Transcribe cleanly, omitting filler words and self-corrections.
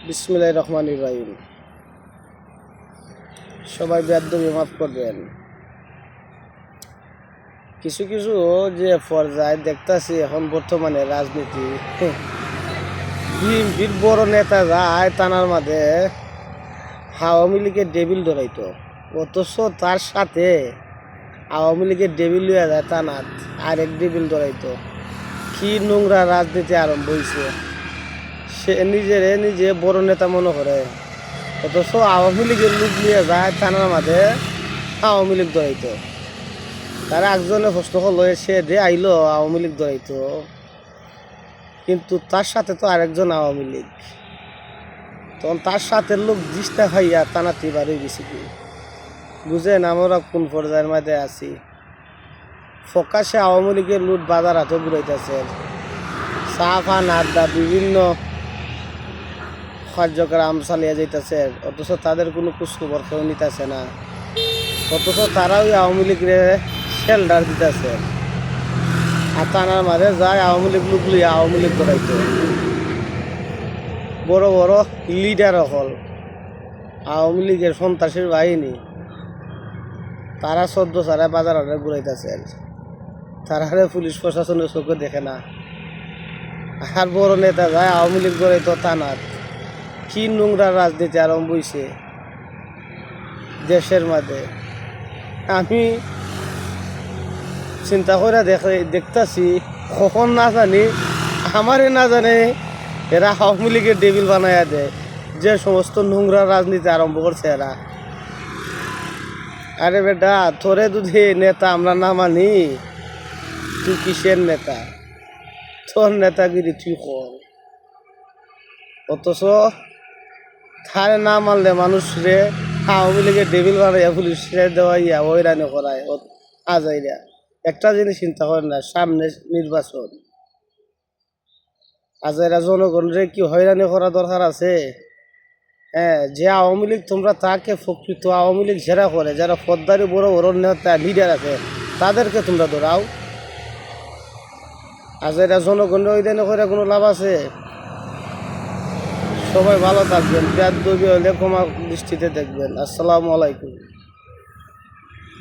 বিসমিল্লাহির রহমানির রহিম। সবাই বেয়াদবি মাফ করবেন। কিছু কিছু যে পর্যায়ে দেখতাছি এখন বর্তমানে রাজনীতি, বিএনপির বড় নেতা যায় তানার মাঝে আওয়ামী লীগের ডেবিল ধরাইতো, অথচ তার সাথে আওয়ামী লীগের ডেবিল লইয়া যায় তানাত আরেক ডেবিল ধরাইতো। কি নোংরা রাজনীতি আরম্ভ হয়েছে। সে নিজে বড় নেতা মনে করে, অথচ আওয়ামী লীগের লোক নিয়ে যায় থানার মাঝে আওয়ামী লীগ ধরাইতো। তারা একজনে প্রশ্ন করলো সে যে আইলো আওয়ামী লীগ ধরাইতো, কিন্তু তার সাথে তো আরেকজন আওয়ামী লীগ, তখন তার সাথে লোক জিসটা খাইয়া টানাতি বাড়ি গেছি। কি বুঝেন আমরা কোন পর্যায়ের মাঝে আছি? ফকাশে আওয়ামী লীগের লুট বাজার হাতে ঘুরাইতেছে, চা ফান আড্ডা বিভিন্ন কার্যক্রম চালিয়ে যাইতেছে, অথচ তাদের কোনো খোঁজখবর কেউ নিতেছে না। অথচ তারাও আওয়ামী লীগরে শেল্টার দিতেছে, আর টানার মাঝে যায় আওয়ামী লীগ লোক লইয়া আওয়ামী লীগ করাইতো। বড় বড় লিডার হল আওয়ামী লীগের সন্ত্রাসীর বাহিনী, তারা সদ্য সারা বাজার হাটে ঘুরাইতেছে, তারা পুলিশ প্রশাসনের চোখে দেখে না। আর বড় নেতা যায় আওয়ামী লীগ করাইতো থানার। কি নোংরা রাজনীতি আরম্ভ হয়েছে দেশের মাঝে। আমি চিন্তা করে দেখতেছি, কখন না জানি আমারে না জানে এরা আওয়ামী লীগের ডেবিল বানাইয়া দেয়, যে সমস্ত নোংরা রাজনীতি আরম্ভ করছে এরা। আরে বেটা, তোরে যদি নেতা আমরা না মানি, তুই কিসের নেতা? তোর নেতাগিরি তুই কর। অথচ থারে না মানলে মানুষরে আওয়ামী লীগের ডেবিল বানাইয়া পুলিশে দেওয়াইয়া হয়রানি করায় আজাইরা। একটা জিনিস চিন্তা করেন না, সামনে নির্বাচন, আজাইরা জনগণরে কি হয়রানি করা দরকার আছে? হ্যাঁ, যে আওয়ামী লীগ তোমরা তাকে প্রকৃত আওয়ামী লীগ যারা করে, যারা পদ্মারি বড় বড় নেতা লিডার আছে, তাদেরকে তোমরা ধরাও। আজাইরা জনগণরে হয়রানি করে কোনো লাভ আছে? সবাই ভালো থাকবেন, বেয়াদবি হলে ক্ষমা দৃষ্টিতে দেখবেন। আসসালামু আলাইকুম।